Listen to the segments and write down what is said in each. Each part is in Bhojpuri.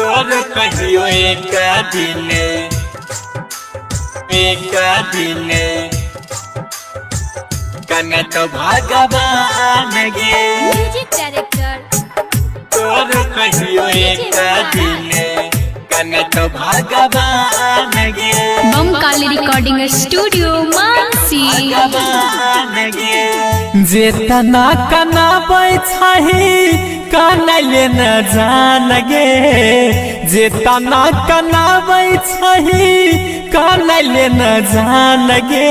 तोर कहियो एक दिन कने तो भगवान गे म्यूजिक डायरेक्टर तोर कहियो एक दिन कने तो भगवान गे बम काली रिकॉर्डिंग स्टूडियो मानसी जेतना कनाबै छही कनैले न जान गे जेतना कनाबै छही कनैले न जान गे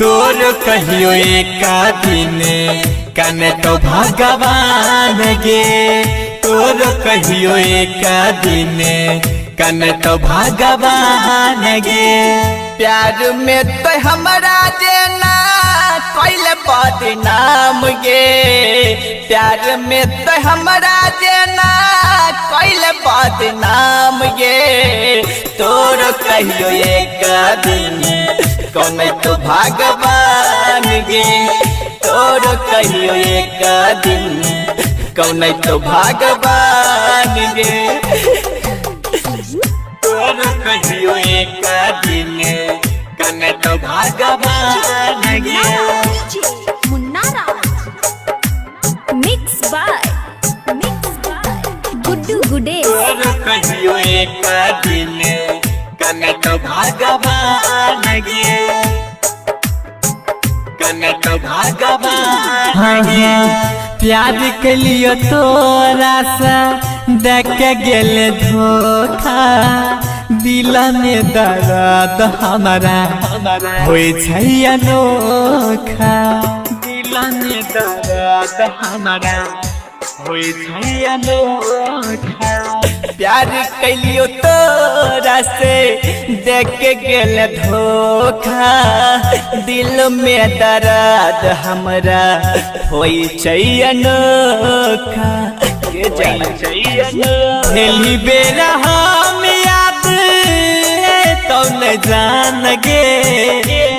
तोर कहियो एक दिन कने तो भगवान गे तोर कहियो एक दिन कने तो भगवान गे प्यार में तो हमारा देना कैले बदनाम गे प्यार में तो हमारा देना कैले बदनाम गे तोर कहियो एक दिन कौन तो भगवान गे तोर कहियो एक दिन कौन तो भगवान गे तोर कहियो एक दिन कने तो भगवान गे मुन्नारा मिक्स बाय गुड्डू गुडे तोर कहियो एक दिन कने तो भगवान गे कने तो भगवान गे प्यार के लिए तोरा सा देख गेल धोखा दिल में दर्द हमारा होई छै अनोखा दिल में दर्द हमारा होई छै अनोखा प्यार कैलियो तोरा से देख गेल धोखा दिल में दर्द हमरा होई छै अनोखा के पहली बेरा हम याद तो न जान गे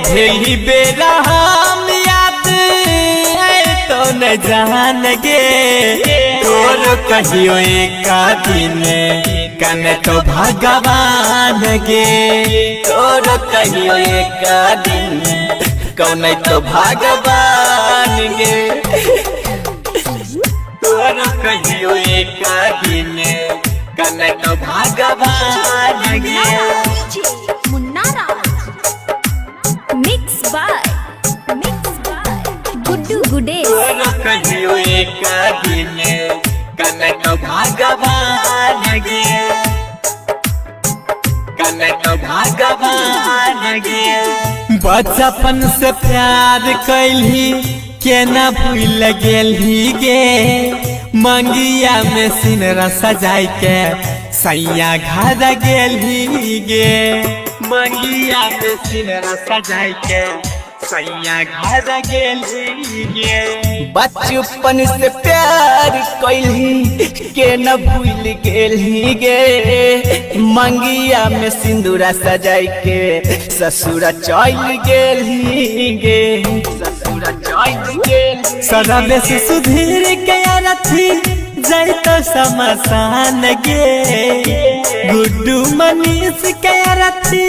पहली बेरा हम याद तो न जान गे तोर कहियो एक दिन कने तो भगवान गे तोर कहियो एक दिन कौन तो भगवान गे तोर कहियो एक दिन कने तो भगवान गे मुन्नारा मिक्स बाय गुड्डू गुडे तोर कहियो एक दिन कने तो भगवान गे कने तो भगवान गे बचपन से प्यार कैली केना भूल गेली गे मंगिया में सिनरा सजाई के सैया घर गेली गे मंगिया में सिनरा सजाई के सैया घर गेली गे बचपन से प्यार कैली के न भूल गेली गे मंगिया में सिंदूरा सजाई के ससुरा चल गेली गे ससुरा चल गेली सरबे से सुधीर के रथी जय तो समसान गे गुड्डू मनीष के रथी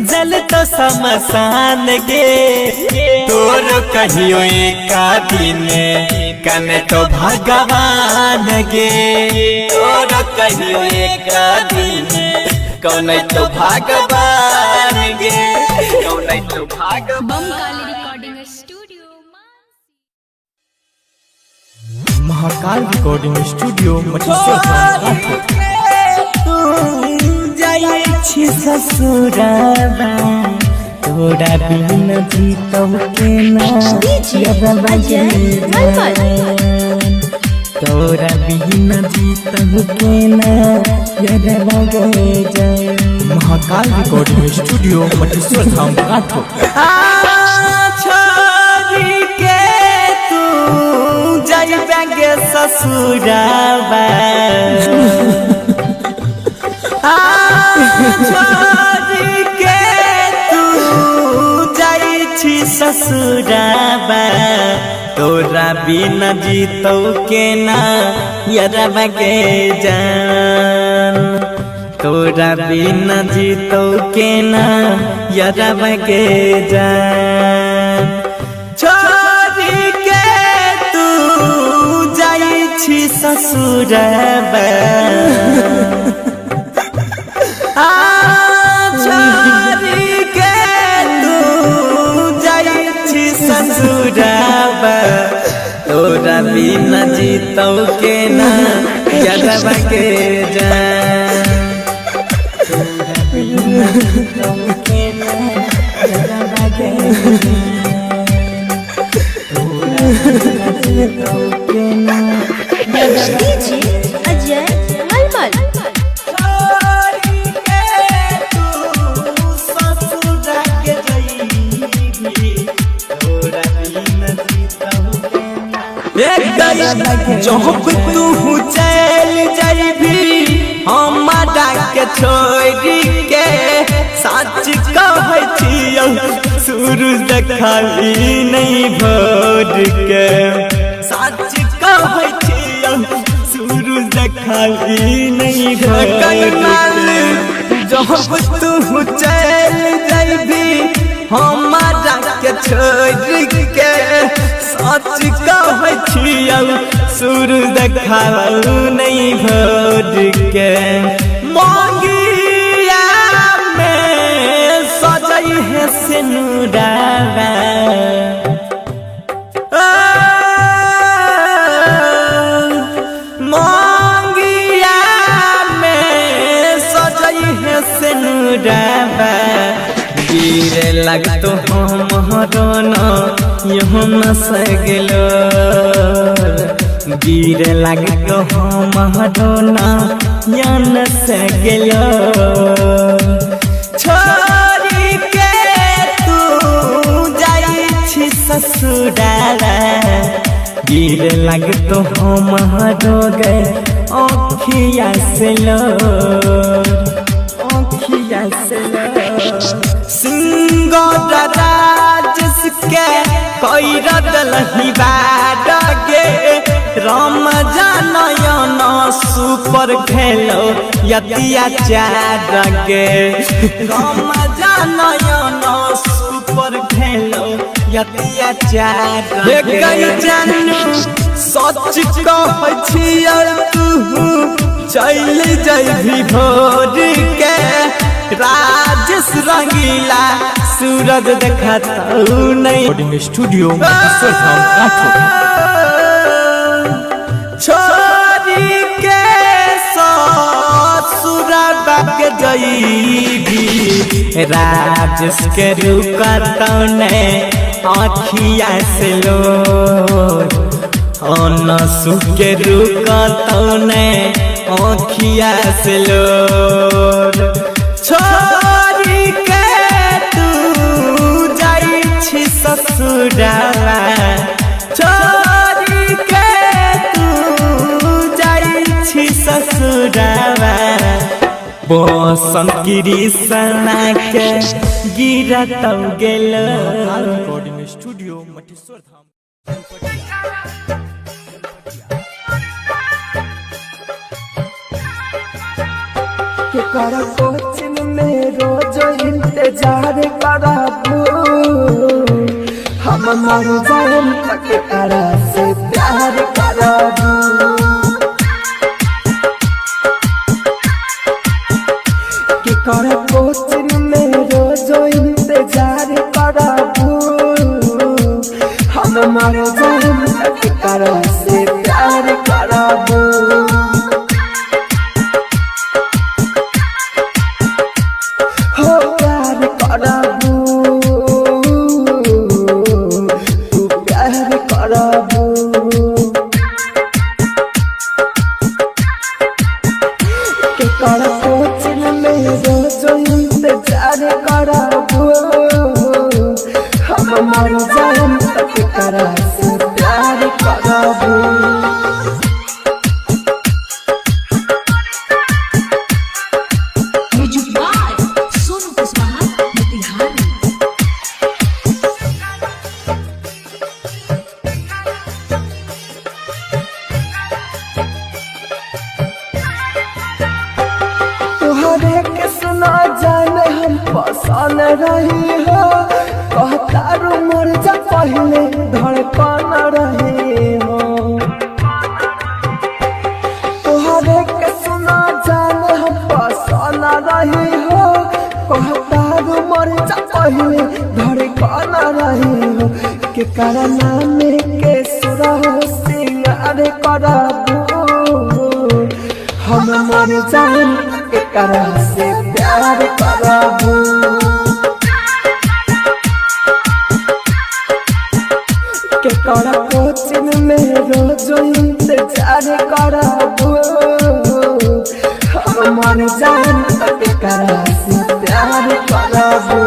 जल तो समसान गे तोर कहियो एक दिन कने तो भगवान गे तोर कहियो एक दिन कौन तो भगवान गे कौन तो भगवान Bam Kali recording studio Mahakal recording studio मछली जाई छी ससुराबा तोरा बिन जीतौ केना तोरा बिन जीतौ केना महाकाल रिकॉर्डिंग स्टूडियो मछली धाम काठो छोरी के तू जाई बेगे ससुराबा छोरी के तू जाई छी ससुराबा तोरा बिना जीतो के ना यरबा के जान तोरा बिना जीतो के ना यरबा के जान छोड़ी के तू जाई छी ससुराबा छोड़ी के तू जाई छी ससुराबा तोरा बिना जीतो के ना यरबा के जान अजय मलमल जब तू चल जाइबी हमारा के छोड़ी के सच कहै छियौ सूरज खाली नहीं भोर के सच कहै छियौ सूरज खाली नहीं भोर के जब तू चल जाइबी हमारा के छोड़ी के सच कहै छियौ सूरज खाली नहीं भोर के मांगिया में सजई है सिनुरावा मांगिया में सजई है सिनुरावा गिरे लगतो हमरो न यहो न सगलो गिरे लगतो हमरो न यन सगलो छोड़ी के तू जाई छी ससुराला गिरे लगतो हमरो गए आँखिया से लो आँखिया से लो सिंगराज के कोई रदलही बाडगे राम जानयन सुपर खेलो यतिया चारगे राम जानयन सुपर खेलो यतिया चारगे जानू सच कहै छियौ तू चल जाइबी भोर के राजेश रंगीला सूरज देखतौ नहीं रिकॉर्डिंग स्टूडियो मटेश्वर धाम काठो छोड़ी के ससुराबा के जइबी राजेश के रुकतौ ने आँखिया से लो अनसु के रुकतौ ने आँखिया से लो छोड़ी के तू जाई छी ससुराला छोड़ी के तू जाई छी ससुराला बसंत कृष्णा के गिरतौ गेलो रिकॉर्डिंग स्टूडियो मटेश्वर धाम के कर कोचिंग में रोज इंतजार कराबू हम मर जाएम तक करा से प्यार कराबू के कर कोचिंग में रोज इंतजार कराबू हम मर जाएम तक करा से प्यार कराबू तुहरे के सुना जाने हम पसंद रही हो कहता रू मर जा पहले धड़कन रही हो तुहरे के सुना जाने हम पसंद रही हो कहता रू मर जा पहले धड़कन रही हो के करना में के सुरा हो सिंगार करबू हम मर जान के करा से प्यार करबू के करा कोचिंग में रोज इंतजार करबू हम मर जान के करा से प्यार करबू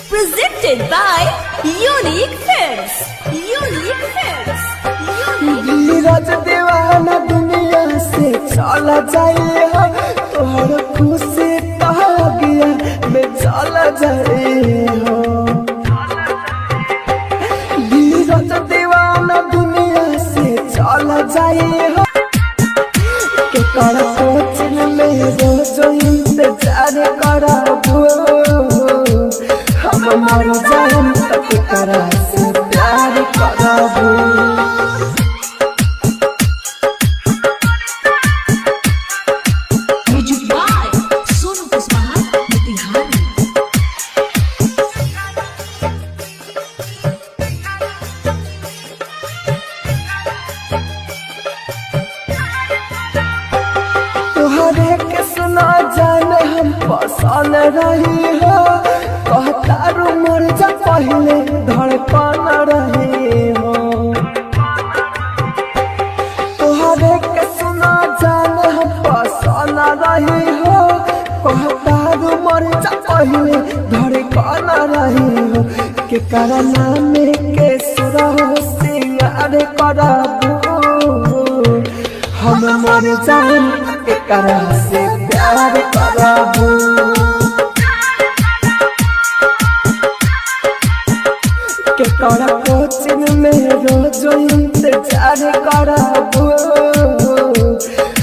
Presented by Unique Films. Unique Films. Neeraj दीवाना दुनिया से चला जाए हो तोहर खुशी कह गया मैं चला जाए हो नीरज दीवाना दुनिया से चला जाए हो के कर कोचिंग में रोज इंतजार करबू हम मर जान तक करा से प्यार करबू तुहरे के सुना जाने हम पसंद रही हो कहता रू मर जा पहले धड़कन रही हो तुहरे के सुना जाने हम पसंद रही हो कहता रू मर जा पहले धड़कन रही हो के करना में के सुरा हो सिंगार करबू हम मर जान के करा से प्यार करबू के करा कोचिंग में रोज इंतजार करबू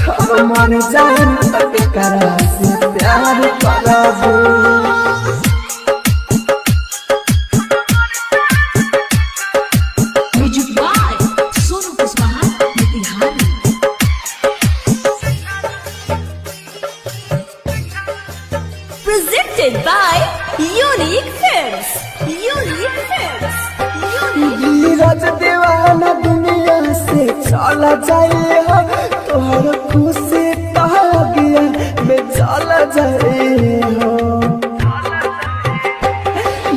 हम मर जान के करा से प्यार करबू Presented by Unique Films. Unique Films. Neeraj दीवाना दुनिया से चला जाए हो तोहर खुशी कह गया मैं चला जाए हो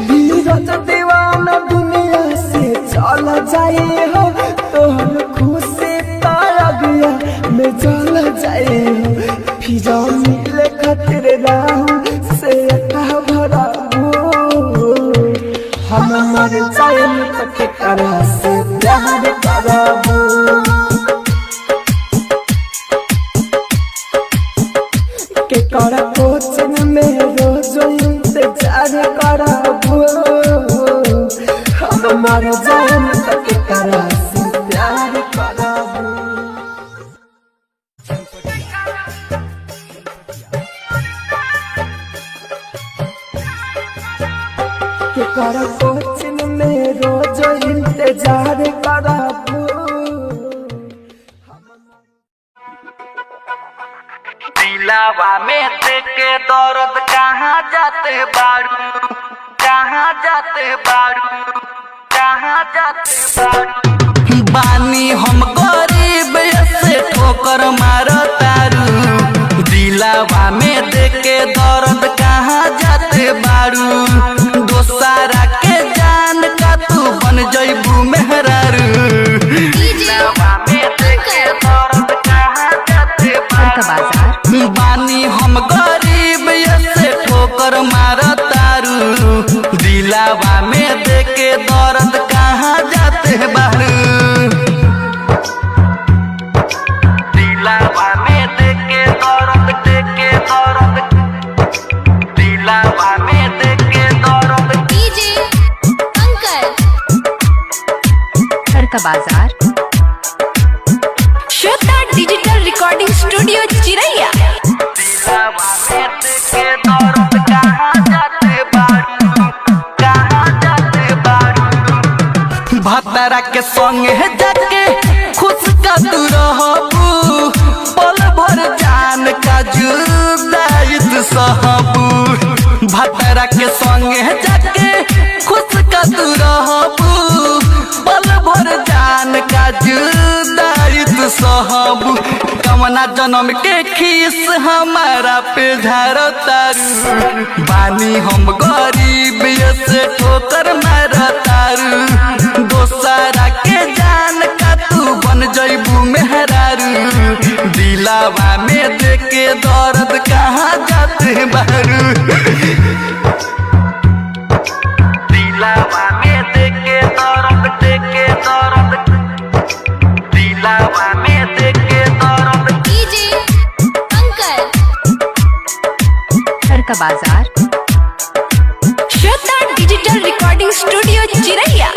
नीरज दीवाना दुनिया से चला जाए हो तोहर खुशी कह गया मैं चला जाए हो फिर मिले खातिर राहु से कह भराबू हम मर जाए तक करा से प्यार करबू के करा कोचिंग में रोज इंतजार करबू हम मर जाए तक करा से प्यार करबू के कर कोचिंग में रोज इंतजार करबू दिलावा में देके दर्द कहाँ जाते बारू कहाँ जाते बारू कहाँ जाते बारू बानी हम गरीब से ठोकर मारो तारू दिलावा में देके दर्द कहाँ जाते बारू दोसारा के जान का तू बन जइबू मेहरारू दिलावा में देके दर्द कहाँ जाते बारू बानी हम गरीब से ठोकर मारो तारू दिलावा में देके दर्द कहाँ जाते बारू दिलावा में देके दर्द भतरा के संगे जाके खुश का तू रहबू पल भर जान का जुदाई तू सहबू भतरा के संगे जाके खुश का तू रहबू पल भर जान का जुदाई तू सहबू कमना जन्म के खीस हमारा पे झारतारू बानी हम गरीब से ठोकर मारतारू दोसरा के जान का तू बन जइबू मेहरारू दिलावा में देके दर्द कहाँ जाते बारू दिलावा में देके दर्द दिलावा में देके दर्द डीजे अंकल का बाजार श्रद्धा डिजिटल रिकॉर्डिंग स्टूडियो चिरैया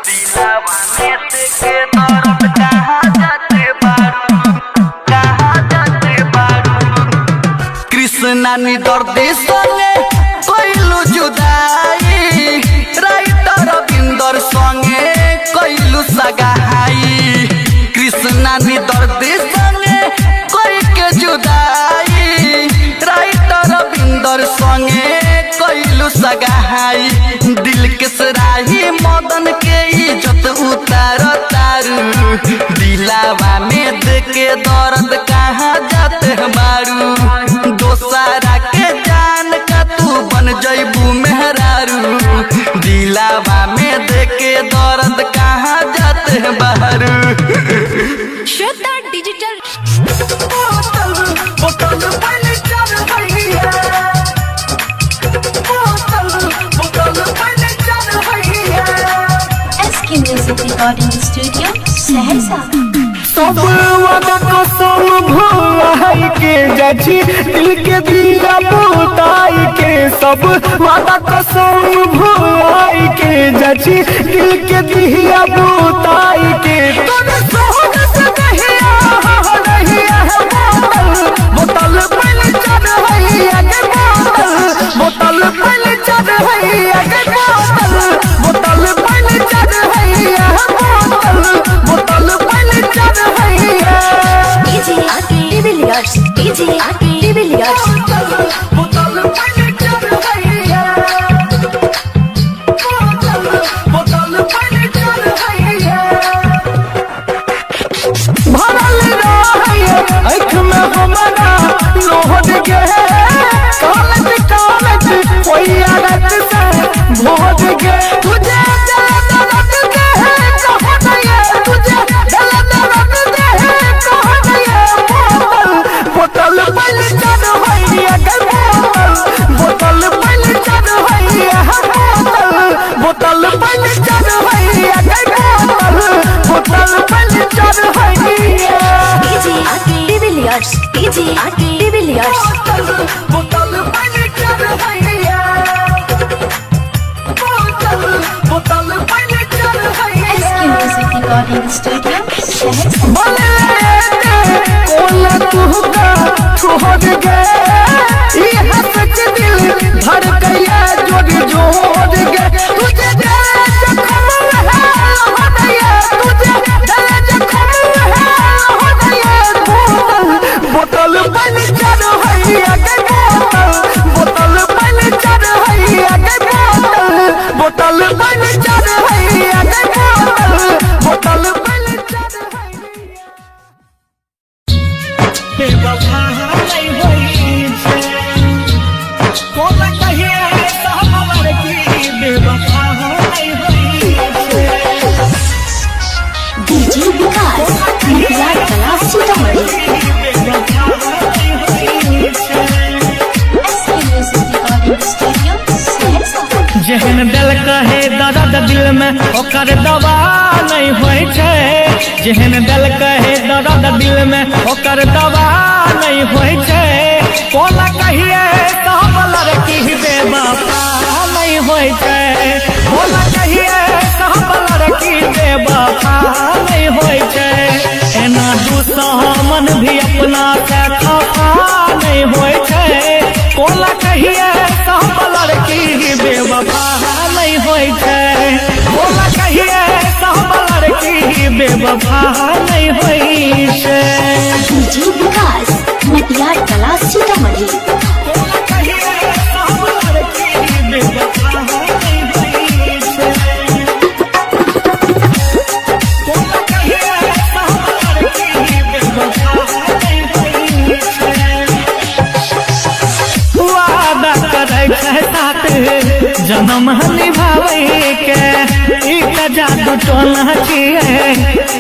दिलावा में देके दर्द कहाँ जाते बारू कृष्णा नी दर्दी संगे कइलू जुदाई राइटर रविंदर संगे कइलू सगाई कृष्णा नी दर्दी संगे कइ के जुदाई राइटर रविंदर संगे कइलू सगाई दिल के सराही मदन के इज्जत उतारू दिलावा में देके दर्द कहाँ जाते बारू दोसरा के जान का तू बन जइबू मेहरारू दिलावा में देके दर्द कहाँ जाते बारू Shraddha digital SK music recording studio Saharsa सब वादा कसम भुलाई के जाची दिल के दिया बुताई के सब वादा कसम भुलाई के जाची दिल के दिया बुताई के तोरे सोहन से कहिया बोतल पहले चढ़ हैया के बोतल पहले चढ़ हैया के बोतल पहले चढ़ हैया बोतल पहले चढ़ हैया डीजे डिविलियर्स बोतल पहले चढ़ हैया बोतल पहले चढ़ हैया भरल रहिए आँख में हमारा लोहद के कालत कोई आदत से भोज के तुझे दर्द दे कहो नहीं तुझे दर्द दे कहो नहीं बोतल पहले चढ़ हैया के बोतल पहले चढ़ हैया बोतल पहले चढ़ हैया के बोतल पहले चढ़ हैया डिविलियर्स बोतल पहले चढ़ हैया बोतल पहले चढ़ हैया SK music recording studio Saharsa कोला तुहका छोड़ गए ये हंस के दिल धड़ गया जोड़ गए तुझे जख्म है हो गया तुझे जख्म है हो गया बोतल बन चढ़ हैया के बोतल बन चढ़ हैया के बोतल बन चढ़ हैया के बोतल बन चढ़ हैया बेवफा नहीं होई छे कोला कहिए तो हमर की बेवफा नहीं होई छे डीजे विकास इंतजार कला सीतामढ़ी बेवफा नहीं होई छे SK music recording studio Saharsa जहन दिल कहे दर्द दिल में ओकर दवा नहीं होय छै जहन दिल कहे दर्द दिल में ओकर दवा नहीं होय छै कोला कहिए सब लड़की बेवफा नहीं होय छै कोला कहिए सब लड़की बेवफा नहीं होय छै एना दुश्मन भी अपना से खफा नहीं होय छै कोला कहिए सब लड़की बेवफा नहीं होय छै कोला कहिए सब बेवफा नहीं होई छे। डीजे विकास मटियार कला सीतामढ़ी। जन्म निभावे के एक जादू टोना छिए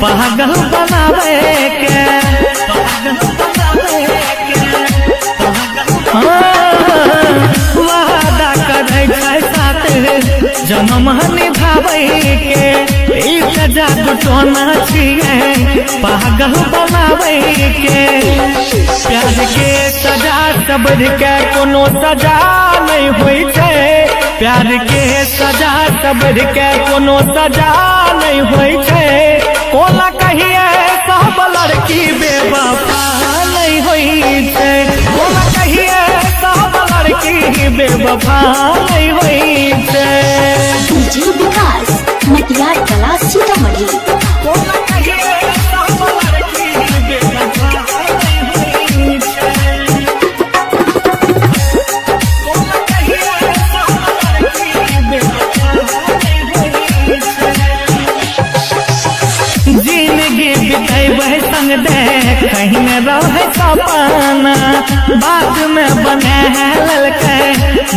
पागल बनावे के वादा करे साथ जन्म निभावे के एक जादू टोना छिए पागल बनावे के प्यार के सजा सब्र के कोनो सजा नहीं होई छे। प्यार के सजा सब्र के कोनो सजा नहीं होई छे। कोला कहिए सब लड़की बेवफा नहीं होई छे। कोला कहिए सब लड़की बेवफा नहीं होई छे। डीजे विकास मटियार कला सीतामढ़ी। कोला कहिए सब लड़की बेवफा नहीं होई छे। जिंदगी बिताई संग दे कहीं न रहे सपना बाद में बने है ललके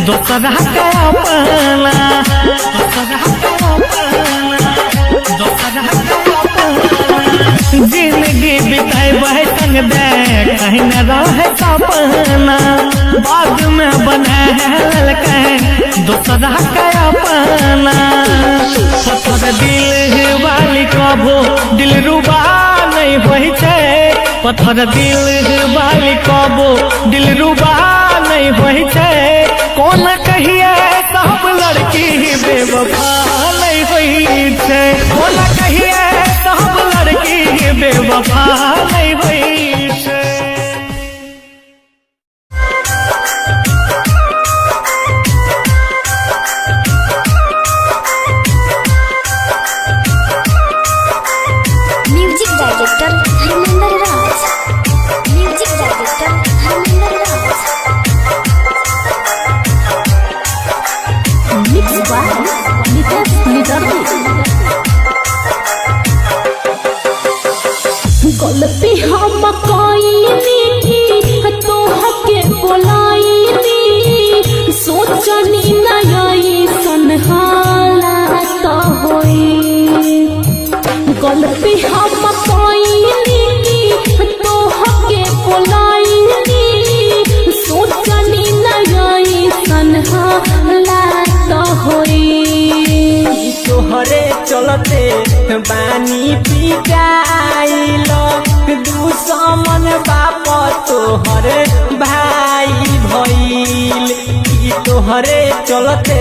दोसरा के अपना जिंदगी बिताई संग दे कहीं न रहे सपना बाद में बने है ललके दोसरा के अपना पत्थर दिल वाली कभो दिल रुबा नहीं होई छे। पत्थर दिल वाली कबो दिल रुबा नहीं होई छे। कौन कहिए सब लड़की बेवफा नहीं होई छे। कौन कहिए सब लड़की बेवफा नहीं होई छे। Music director Dharmendra Raj. Music director Dharmendra Raj. Mix by Nitesh Nidardi. गलती हम कईनी तोहके बोलाईनी सोचनी नई सनहालत होई। गलती हम कईनी तोहके बोलाईनी सोचनी नई सनहालत होई। तोहरे चलते बानी पिटाइल दुश्मन बाप तोहर भाई भइल। तोहरे चलते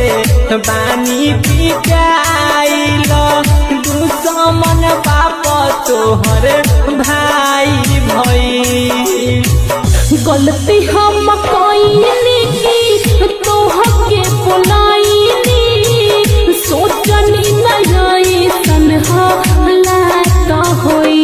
बानी पिटाइल दुश्मन बाप तोहर भाई भइल। गलती हम कईनी तोहके बोलाईनी सोचनी नई सनहालत होई।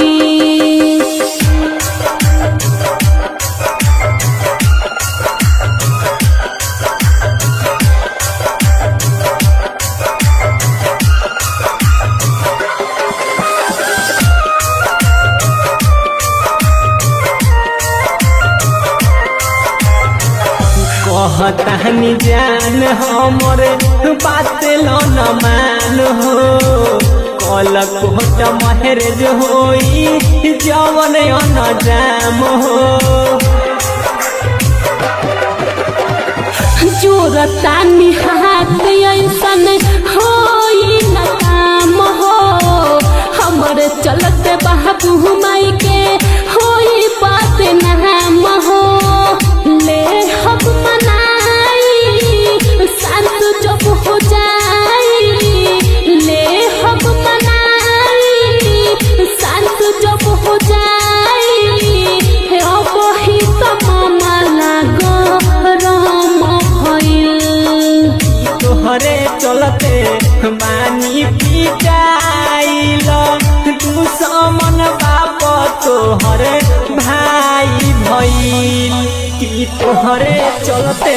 कहतानी जान हमर बात लो न मान हो। कल कोट महरेज होई जवन अनजाम हो। जोरतानी हाथ ऐसन होई न काम हो। हमर चलते बाबू माई के होई बात नाम हो। ले हम मनाई शांत जब हो जाई। ले हम मनाई शांत जब हो जाई। अब ही मामला गरम भइल। तोहरे चलते बानी पिटाई पिटाइलो दुश्मन बाप तोहरे भाई भइल कि तोहरे चलते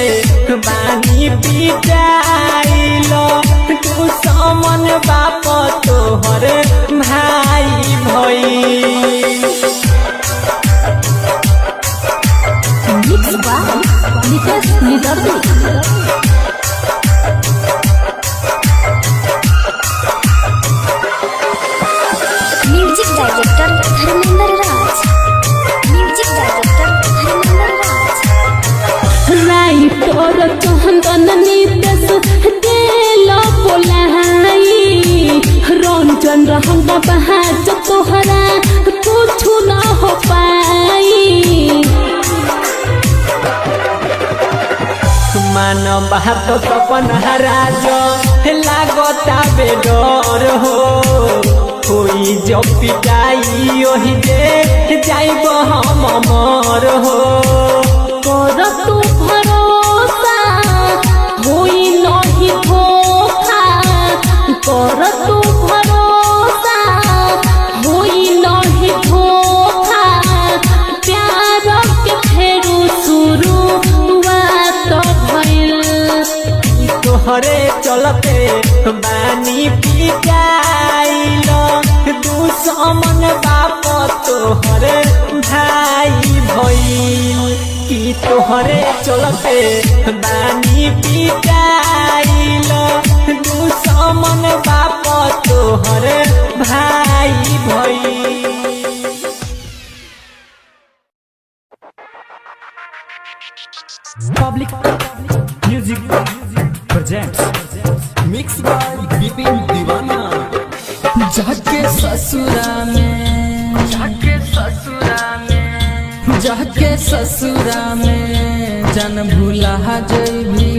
बानी पिटाइलो दुश्मन बाप तोहरे भाई भइल। Mix by Nitesh Nidardi. Music director Dharmendra Raj. Music director Dharmendra Raj. Writer Chandan Nitesh देलो बोलाई रंजन रहंगा बहाज तोहरा कुछ ना हो पाई। मान बात सपन राज लागता बेडर हो कोई जो पिटाई ओही दे जाइब हम अमर हो। कर तू भरोसा होई नहीं धोखा कर तू भरोसा होई नहीं धोखा प्यार के फेरू शुरुआत भइल। तोहरे चलते बानी पिटाइलो दुश्मन बाप तोहरे भाई भइल कि तोहरे चलते बानी पिटाइलो दुश्मन बाप तोहरे भाई भइल। Public music presents mix by Vipin Deewana. जाके ससुरा में जाके ससुरा में जाके ससुरा में जन भूला जइभी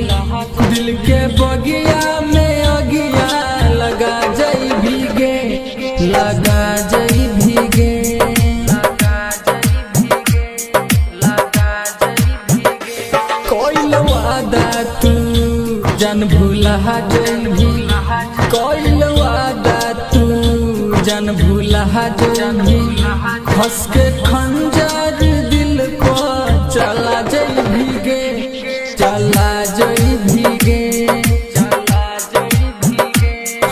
दिल के बगिया में अगिया लगा जइभी गे लगा जइभी गे कोई वादा तू जन भूला जइभी कोई वादा तू जन भूला जइभी हंस के खंजर दिल को चला जइभी गे चला जइभी गे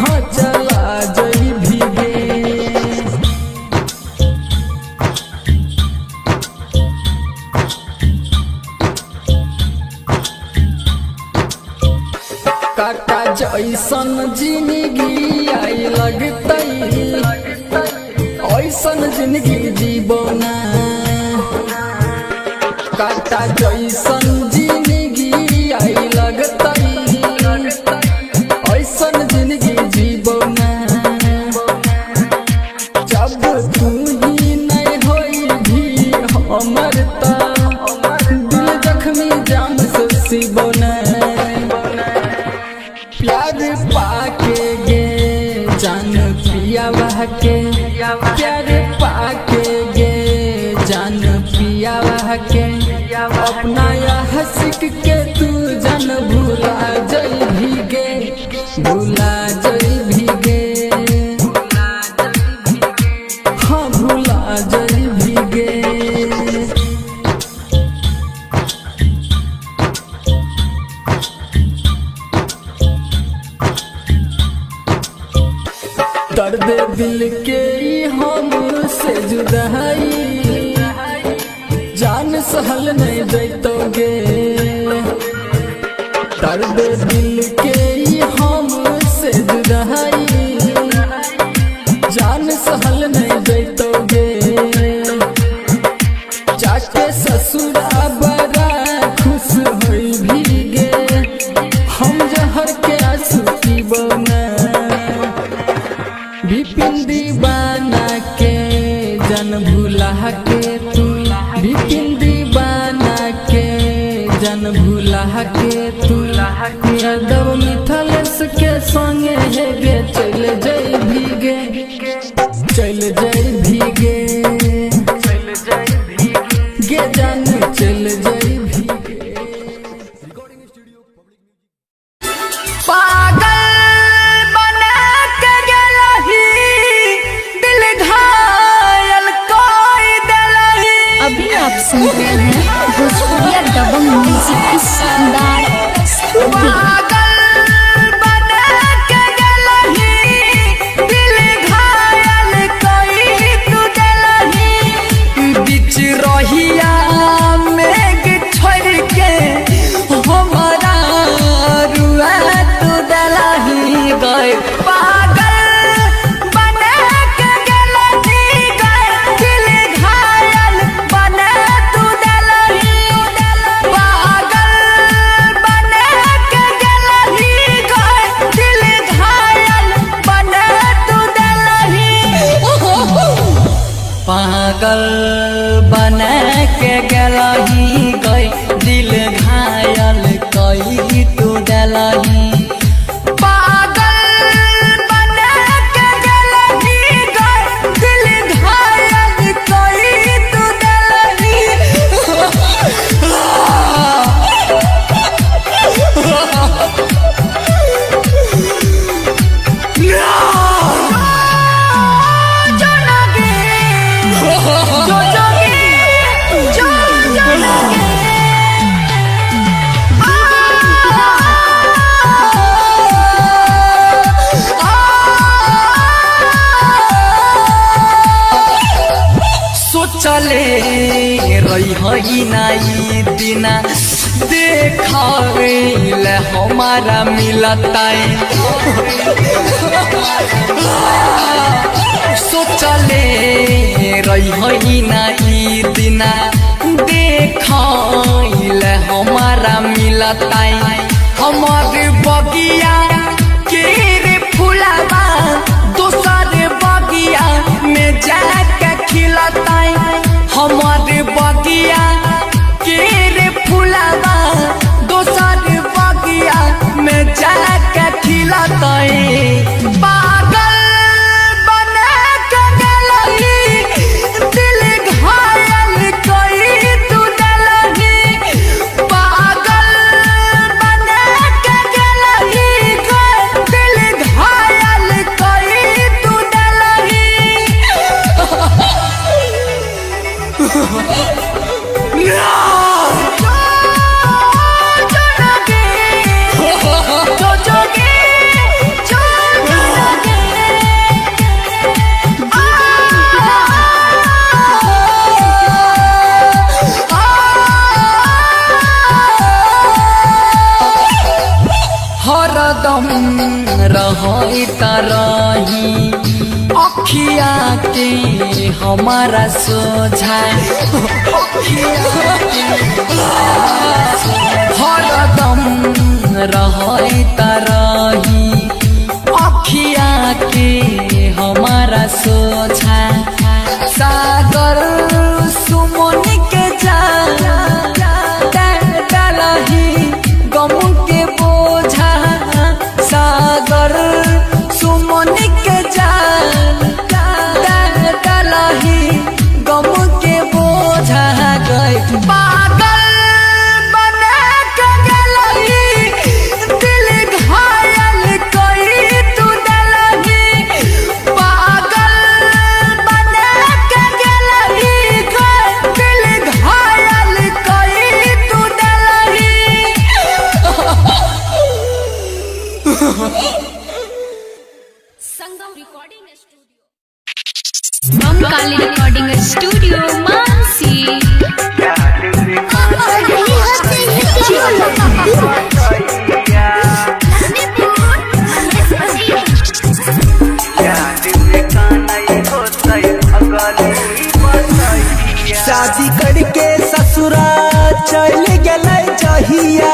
हाँ चला जइभी गे। काका जैसन जिंदगी आई लगतई ऐसन जिंदगी जीवना काका जैसन जिंदगी आई लगतई ऐसन जिंदगी जीवना जब तू ही नहीं होई भी हमर ता दिल जख्मी जाम से सिबोना प्यार पाके गे जान पिया के प्यार पाके गे जान पिया के अपना हंसिक के तू जन भूला जइभी गे भूला जइभी गे हाँ भूला जइभी गे। दर्द दिल के हम से जुदाई जान सहल नहीं दैतोगे दर्द दिल के हम से जुदाई जान सहल नहीं दैतोगे जाके ससुरा बड़ा खुश होई भीगे हम जहर के आंसू पीबना विपिन दीवाना के जन भूला के तू विपिन दीवाना के जन भूला के तू यादव मिथलेश के संगे है गे चल जाई भीगे चल जाई भीगे गे जान चल जाई भीगे। पागल बना के गेलही दबंग म्यूजिक की शानदार प्रस्तुति। पागल बना के गलही गई दिल घायल कई तू डलही। पागल बना के गलही गई दिल घायल कई तू डलही। चले रही हई नाई दिना देखावेल हमारा मिलता सोचले रही हई नाई दिना देखावेल हमारा मिलता हमार बगिया के रे फुलावा दोसर बगिया में जाके खिलता हमारे बगिया के रे फुलावा दोसर बगिया में जाके खिलता पागल बना के गलही दिल घायल कई तू डलही। पागल बना के गलही दिल घायल कई तू डलही। हरदम रही तरही अखिया के हमारा सोझा हरदम रही तरही अखिया के हमारा सोझा सागर सुमन के जा डलही गम के बोझा सागर सुमन के जान डलही गम के बोझा गई। पागल बना के गलही दिल घायल कई तू डलही। पागल बना के गलही दिल घायल कई तू डलही। Sangam recording studio Bamkali recording studio Mansi. शादी करके ससुरा चल गए जहिया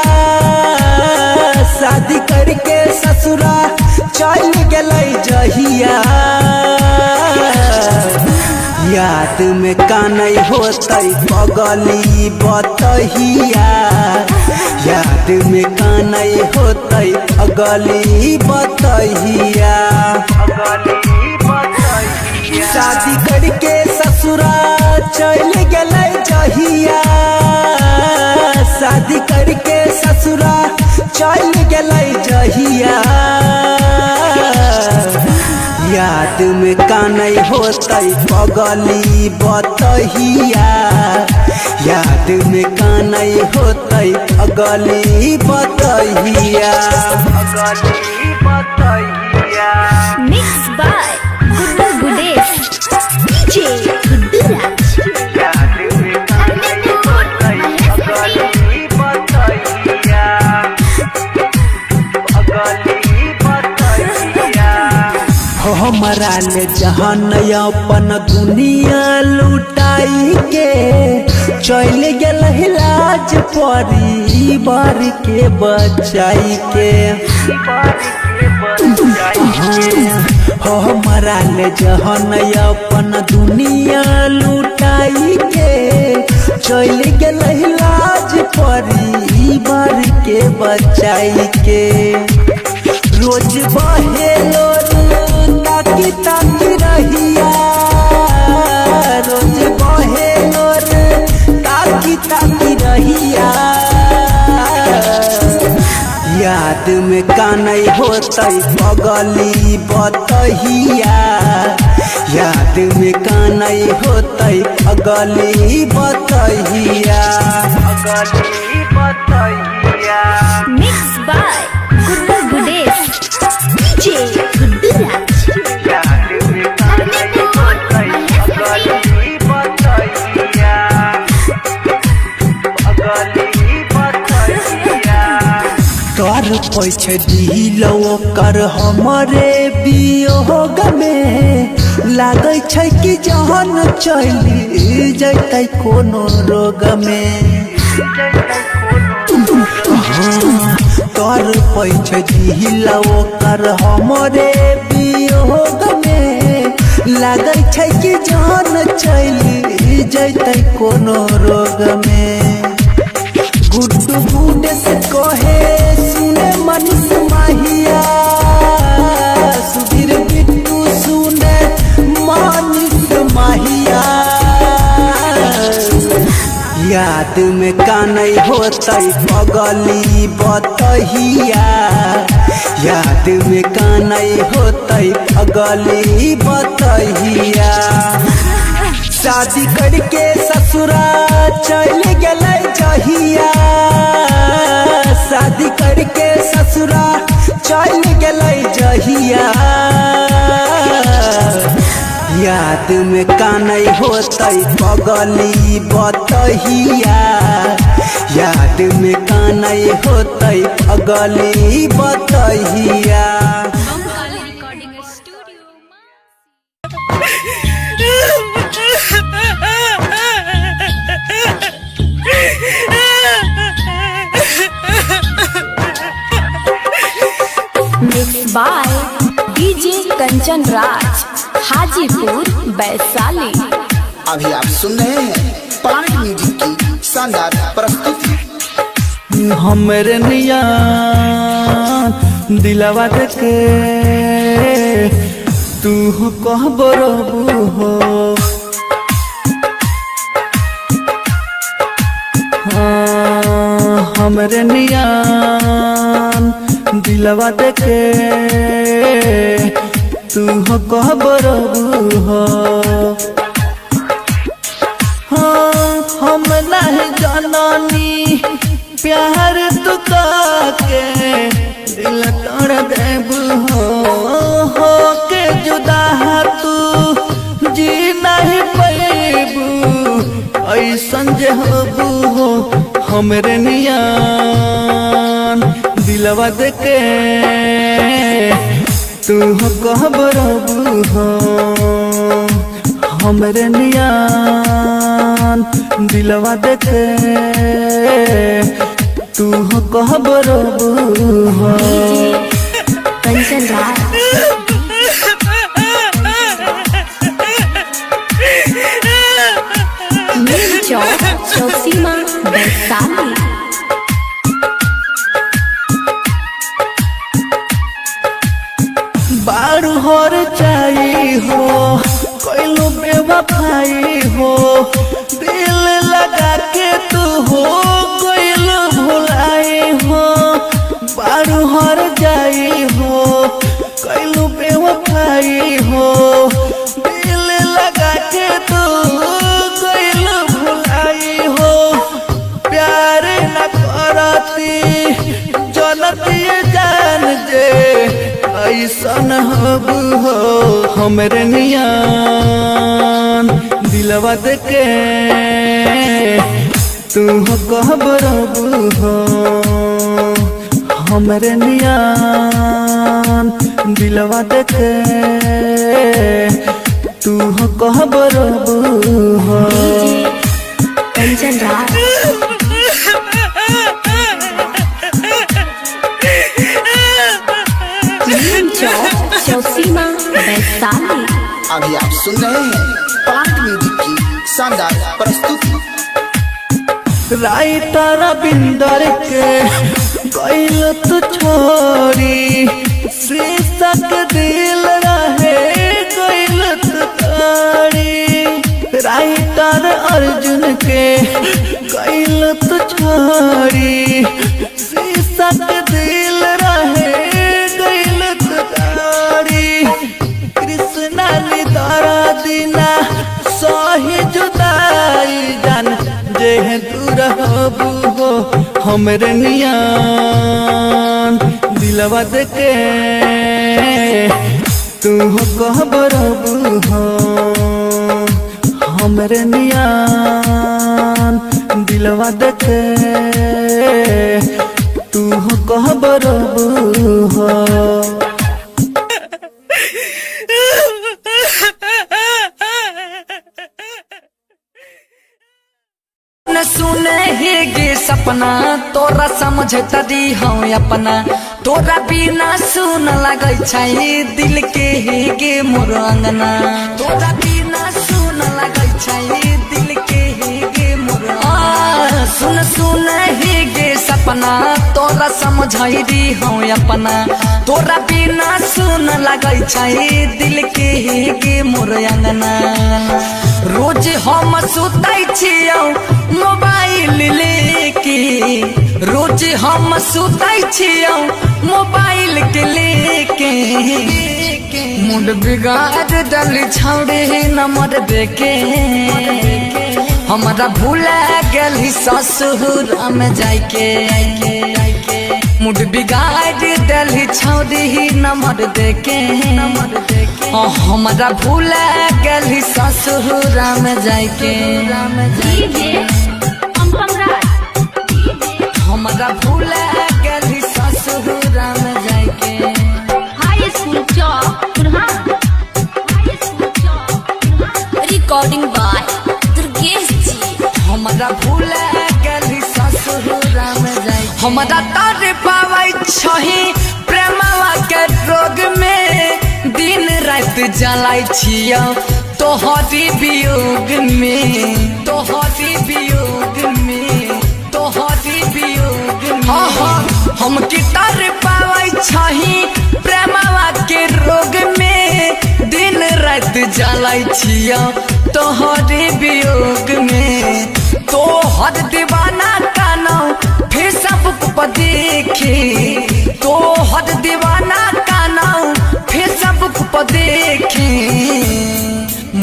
शादी करके ससुरा चल गए जहिया याद में कानई होते पगली बतहिया याद में कानई होते पगली बतहिया शादी करके ससुरा चल गए जहिया शादी करके ससुरा चल गए जहिया याद में कानई होते पगली बतहिया याद में कानई होतई अगली बतहिया mix by Guddu Gudesh DJ Guddu Raj हमारा ले जहान अपन दुनिया लुटाई के चल गेल लाज परिवार के बचाई के हमारा ले जहान अपन दुनिया लुटाई के चल गेल लाज परिवार के बचाई के रोज बहेलो ताकि ताकि रहिया रोज बहेलो ताकि ताकि रहिया याद में कानई होतई पगली बतहिया याद में कानई होतई पगली बतहिया mix by Guddu Gudesh DJ Guddu Raj तोर पैसे दिलो कर हमरे वियोग में लागै छै कि जहन चली जैतै कोनो रोग में तोर पैसे दिलो कर हमरे वियोग में लागै छै कि जहन चली जैतै कोनो रोग में गुड्डू गुडे से कहे सुने मनीष माहिया सुधीर बिट्टू सुने मनीष माहिया याद में कानई होतई पगली बतहिया याद में कानई होतई पगली बतहिया शादी करके ससुरा चल गए जहिया शादी करके ससुरा चल गए जहिया याद में कानई होतई पगली बतहिया याद में कानई होतई पगली बतहिया recording studio mix by DJ Kanchan Raj Hajipur Vaishali. अभी आप सुन रहे हैं प्लानेट म्यूजिक की शानदार प्रस्तुति। हमरे निया दिलवा देके तू कह बरबू हो हमरे निया दिलवा देके तू कह बरबू हो हम नहीं जाननी प्यार तू के दिल तोड़ देबू हो के जुदा तू जी नहीं पैबू ऐसन जे होबू हो हमरे नियान दिलवा देके तू कह बरबू हो हमरे नियान दिलवा देखे तू कह बरबू हो कंचन राज मिल चौक चौसीमा वैशाली। बारू हर चाही हो कोइलो बेवफाई हो दिल लगा के तू हो कोइलो भुलाई हो बारू हर जाई हो कोइलो बेवफाई हो दिल लगा के तू कोइलो भुलाई हो कैसन हबू हो हमरे नियान दिलवा देके तू हो कहबरबू हो हमरे नियान दिलवा देके तू हो कहबरबू हो कंचन राज चौसीमा वैशाली। अभी आप सुन रहे हैं प्लांट म्यूजिक की शानदार प्रस्तुति। राइटर बिंदर के कैल तू छोड़ी शीर्षक दिल रहे कैल तू तोड़ी राइटर अर्जुन के कैल तू छोड़ी शीर्षक दिल रहे कैल तू तोड़ी कृष्णा निदारा दिना सही जुदाई जान जे दूर हबू हो हमरे नियान दिलवा देके तू हो कहबरबू हो हमरे नियान दिलवा देके तू हो कहबरबू हो। सुने ही गे सपना तोरा समझ तदी हम अपना तोरा बिना सुन लगे छै दिल के ही गे मोर अंगना तोरा बिना सुन लगे छै दिल के ही गे मोर सुन सुन ही गे सपना तोरा समझ दी हम अपना तोरा बिना सुन लगे छै दिल के ही गे मोर अंगना रोज हम सुतै छियौ मोबाइल लेके रोज हम सुतै छियौ मोबाइल के लेके मूड बिगाड़ दल छौड़े नंबर देके हमारा भूला गेली ससुर में जाके मूड बिगाड़ दली छौड़ी नंबर देके हमारा भूला गेली ससुर में जाके हमारा भूला गेली ससुर में जाके हाई स्कूल रिकॉर्डिंग बाय दुर्गेश जी। हमारा भूला गेली ससुर में जाके हमारा तर पावै छही प्रेमवा के रोग में दिन रात जलाई छियौ तोहरी वियोग में तोहरी वियोग में तोहरी वियोग में हम की तर पावै छही प्रेमवा के रोग में दिन रात जलाई छियौ तोहरी वियोग में तोहर दीवाना कानौ फेसबुक पर देखे तोहर दीवाना कानौ फेसबुक पर देखे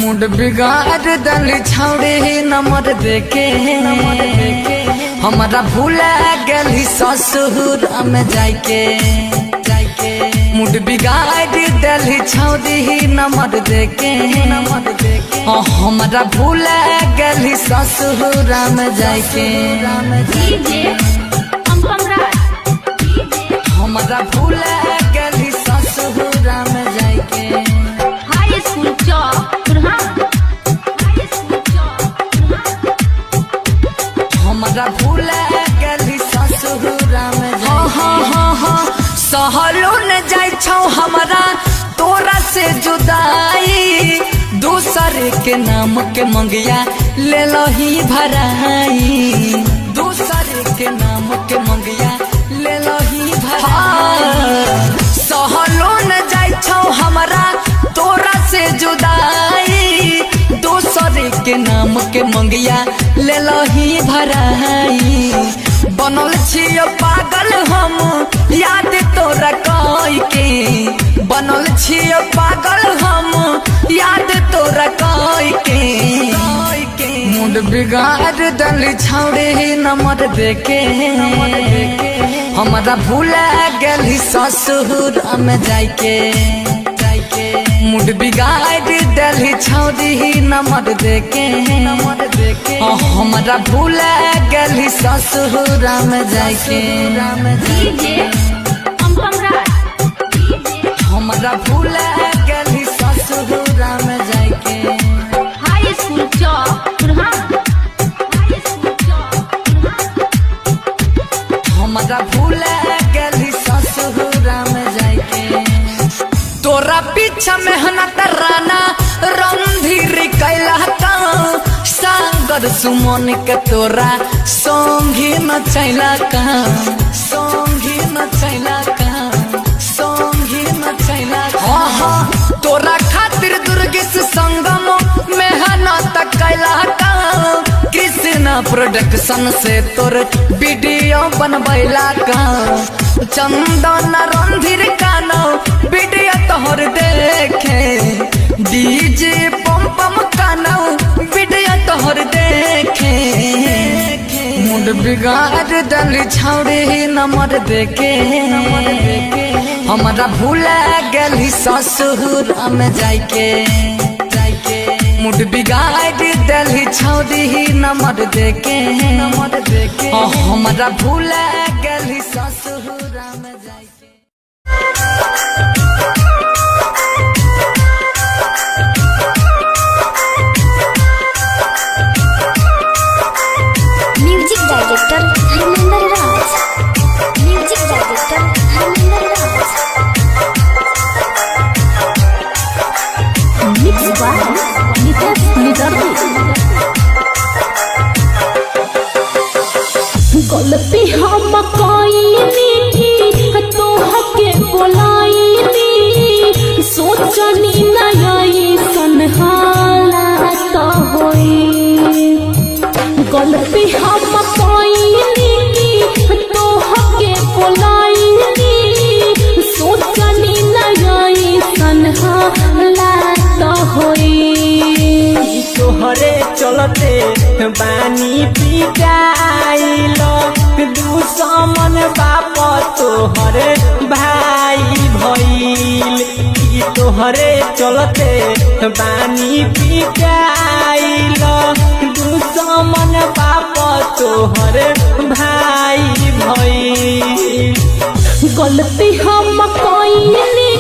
मूड बिगाड़ दली छौड़े नंबर देके हमारा भूला गेली ससुर में जाके मूड बिगाड़ दली छौड़ी नंबर देके हमारा भूला गेली ससुर में जाके हमारा भूला गेली ससुर में जाके हाई स्कूल हमारा भूला गेली ससुर में सहलो न जाय छौ हमारा तोरा से जुदाई दूसरे के नाम के मंगिया ले लही भराई दूसरे के नाम के मंगिया ले लही भराई सहलो न जाय छौ हमारा तोरा से जुदाई दूसरे के नाम के मंगिया ले लही भराई बनल छियो पागल हम याद तोरा कई के बनल छियो पागल हम याद तोरा कई के मूड बिगाड़ दली छौड़े नंबर देके हमारा भूला गेली ससुर में जाके मुड बिगाड़ दिली छौरी नंबर देके हमारा भूला गेली ससुर में जाके हमारा भूला गेली ससुर में जाके हाई स्कूल हमारा भूला गेली ससुर में जाके तोरा पीछा मेहनत राना रणधीर कैला सागर सुमन के तोरा सोंगी न चैला सोंगी न चैला सोंगी न चैला तोरा खातिर दुर्गेश संगम मेहनत कैला कृष्णा प्रोडक्शन से तोर वीडियो बनबैला चंदन रणधीर कानो वीडियो तोहर देखे डीजे पम पम कानो वीडियो तोहर देखे मुड बिगाड़ दली छौड़ी नंबर देके हमारा भूला गेली ससुर में जाके मुड बिगाड़ दली छौड़ी नंबर देके हमारा भूला गेली ससुर में जाके music director Dharmendra Raj music director Dharmendra Raj mix by Nitesh Nidardi गलती हम कईनी तो हके बोलाईनी सोचनी नई सनहालत होई गलती हम कईनी तो हके बोलाईनी सोचनी नई सनहालत होई तोहरे चलते बानी पिटाइल दुश्मन बाप तोहरे भाई भइल तोहरे चलते बानी पिटाइल दुश्मन बाप तोहरे भाई भइल गलती हम कईनी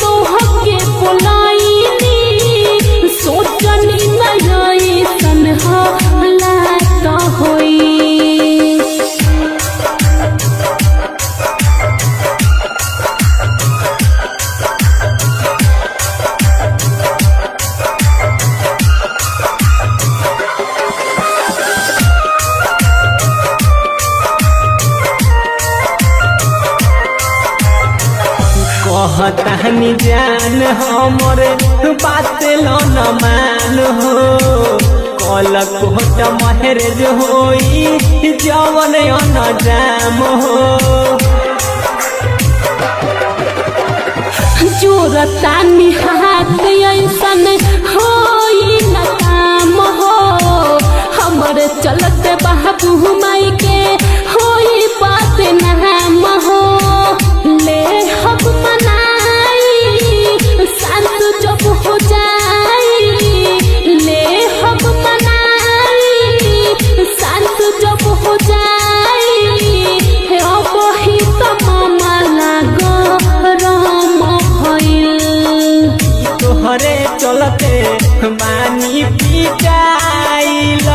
तोहके बोलाईनी सोचनी नई सनहालत होई कहतानी जान हमरे बात लो न मान हो कल कोट महरेज होई जवन न जाम हो जोरतानी हाथ ऐसन होई न काम हो हमरे चलते बाबू माई के होई बात नाम हो ले हम मनाई शांत जब हो जाई ले हम मनाई शांत जब हो जाई अब ही तमामा लागो राम भइल तोहरे चलते बानी पिटाइल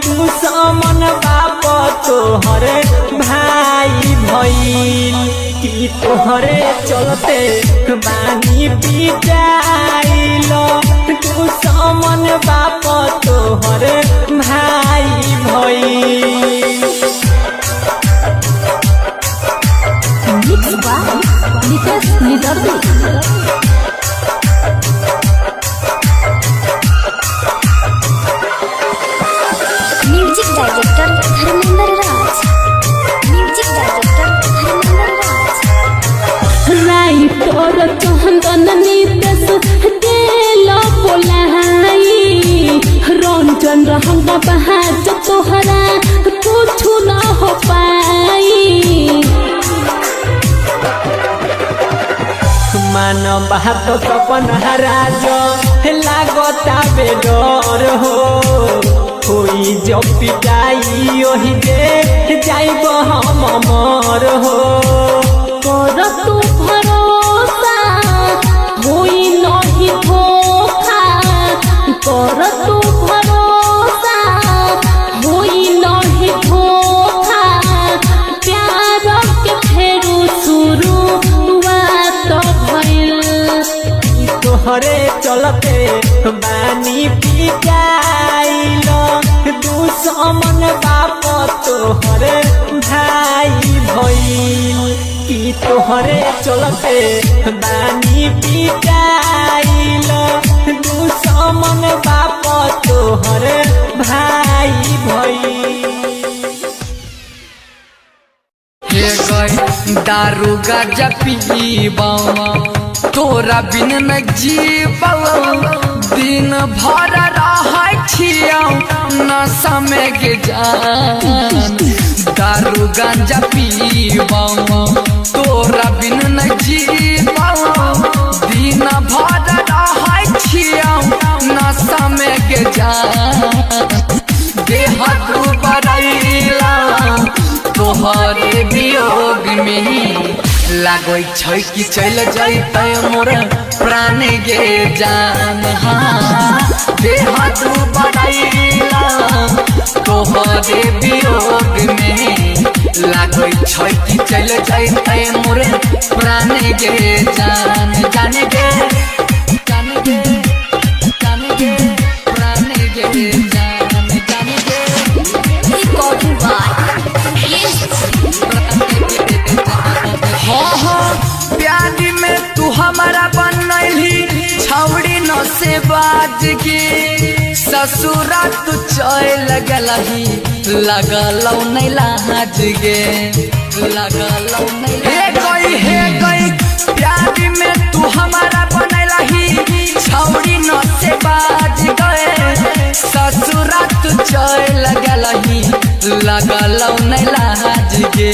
दुश्मन बाप तोहरे भाई भइल कि तोहरे चलते बानी पिटाइल दुश्मन बाप तोहरे भाई भइल mix by Nitesh Nidardi music director Dharmendra Raj music director Dharmendra Raj writer Chandan Nitesh देलो बोलाई रंजन रहंगा बहाज तोहरा कुछ ना हो पाई बात सपना राज लागता बेडर हो कोई जो पिटाई ओही दे जाइब हम मर हो कर तू भरोसा होई नहीं धोखा कर तू भरोसा होई नहीं धोखा प्यार के फेरू शुरुआत भइल तोहरे चलते बानी पिटाइल दुश्मन बाप तोहरे भाई भइल कि तोहरे चलते बानी पिटाइल दुश्मन बाप तोहरे भाई भइल हे गई दारू गाजा पीबा तोरा बिन न जीबौ दिन भर रहै छियौ नशा में के जान दारू गांजा पीबौ तोरा बिन न जीबौ दिन भर रहै छियौ नशा में के जान देह तू बरैला तोहरे वियोग में लागै छै कि चल जैतै मोर प्राण गे जान देह तू बरैला तोहरे वियोग में लागै छै कि चल जैतै मोर प्राण गे जान जान गे जान गे जान गे प्राण गे जान जान गे प्यार में तू हमारा बनैली छौड़ी न से बाज के ससुरा तू चल गलही लगलौ नहीं लाज गे लगलौ नहीं हे गई प्यार में तू हमारा बनैलही छौड़ी न से बाज गए ससुरा तू चल गलही लगलौ नहीं लाज गे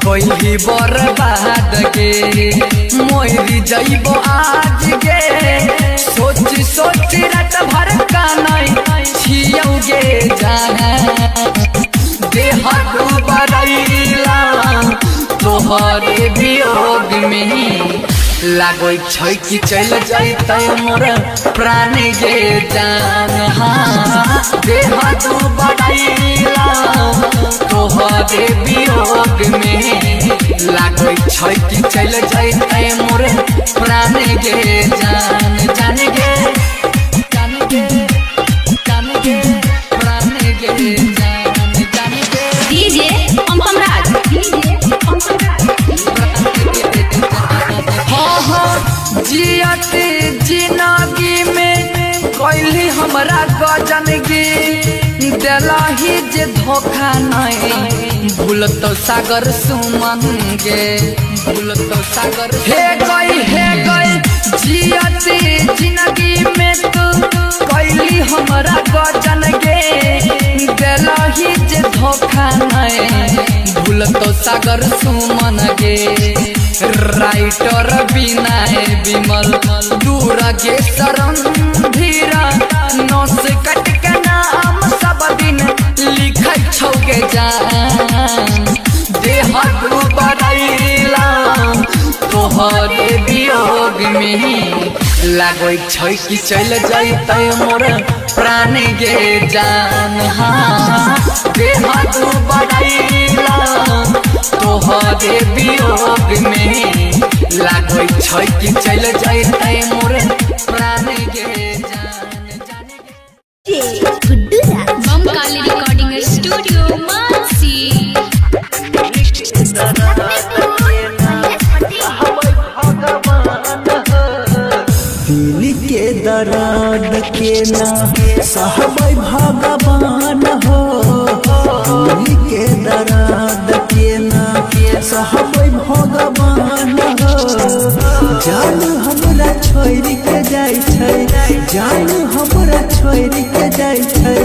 कोई बर्बाद गे मोरी जइबो आज गे सोच सोच रात भर कानै छियौ गे जाना देह तू बरैला तोहरे वियोग में लागै छै कि चल जैतै मोर प्राण गे जान देह तू बरैला तोहरे वियोग में लागै छै कि चल जैतै मोर प्राण गे जान जान गे जान गे जान गे प्राण गे जान जान गे डीजे अंकम राज जियत जिंदगी में कैली हमरा गजनगी दिलही जे धोखा नहीं भूलतो सागर सुमन गे भूलतो सागर हे गई जियत जिंदगी में तू कैली हमरा गजन गे दिलही जे धोखा नहीं भूलतो सागर सुमन गे राइटर विनय विमल दूर के शरण धीरा नस कट के नाम सब दिन लिखै छौ गे जान देह तू बरैला तोहरे वियोग में लागै छै कि चल जैतै मोर प्राण गे जान देह तू बरैला तोहरे वियोग में लागै छै कि चल जैतै मोर प्राण गे जान जान बमकाली रिकॉर्डिंग स्टूडियो मानसी दिल के दर्द के ना सहबै भगवान हो दिल के दर्द के ना सहबै भगवान हो जान हमरा छोड़ के जाइ छै जान हमरा छोड़ के जाइ छै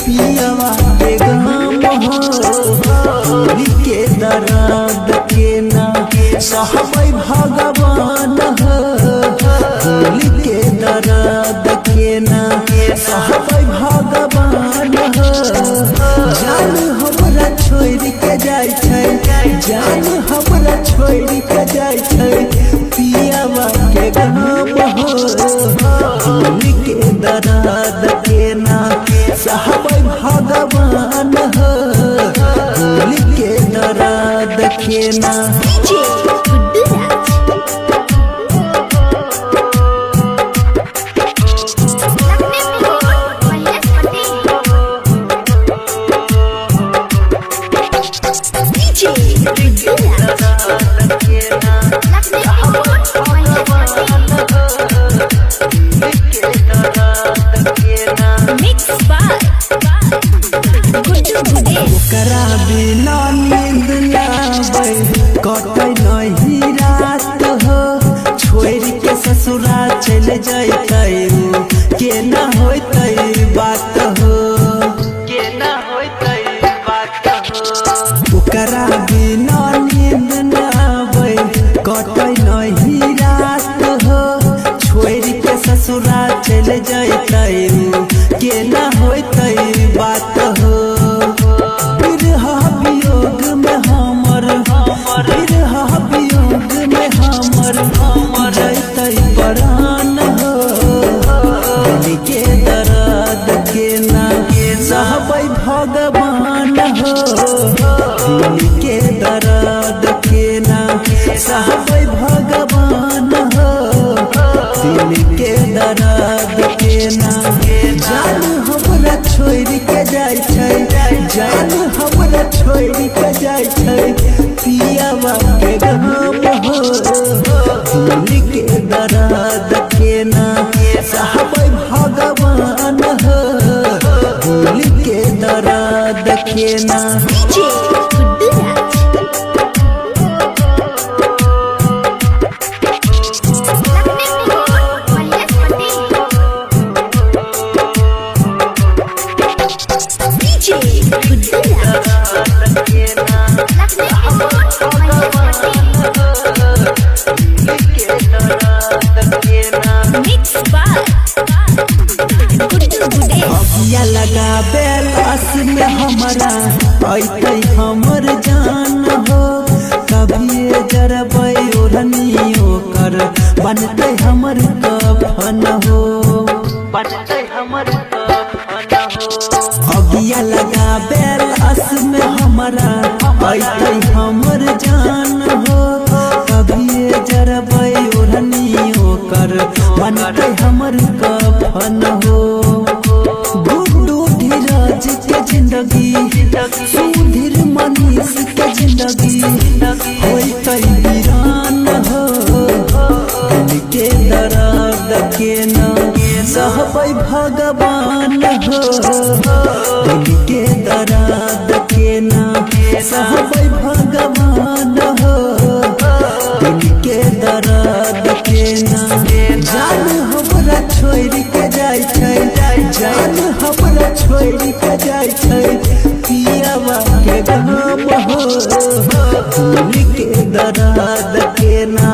पियवा बेगम हो दिल के दर्द के ना सहबै भगवान हो जान हमरा छोड़ के जाय छै पियावा के गम हो दिल के दर्द के ना सहबै भगवान हो दिल के दर्द के ना ओकरा बिना नींद ना आबै कटै नहीं रात हो छोड़ के ससुरा चल जैतै के ना होतै बात हो के ना होतै बात हो ओकरा बिना नींद ना आबै कटै नहीं रात हो छोड़ के ससुरा चल जैतै के ना होतै बात हो विरह वियोग में हमर जैतै प्राण हो दिल के दर्द के ना सहबै भगवान हो दिल के दर्द के ना सहबै भगवान हो दिल के दर्द के ना जान हमरा छोड़ के जाय छै जान हमरा छोड़ के जाय छै पियावा के गम हो दिल के दर्द के ना सहबै भगवान हो दिल के दर्द के ना अगिया लगा बेलास में हमारा ऐतै हमर जान हो कभी जरबै ओढ़नी ओकर बनतै हमर कफन हो बनतै हमर कफन हो अगिया लगा बेलास में हमारा ऐतै हमर जान हो कभी जरबै ओढ़नी ओकर बनतै हमर कफन हो धीरज के जिंदगी सुधीर मनीष के जिंदगी होतै वीरान हो दिल के दर्द के ना सहबै भगवान हो दिल के दर्द के ना सहबै भगवान हो दिल के दर्द के ना जान हमरा छोड़ के जाय छै जान हमरा छोड़ के जाय छै पियावा के गम हो दिल के दर्द के ना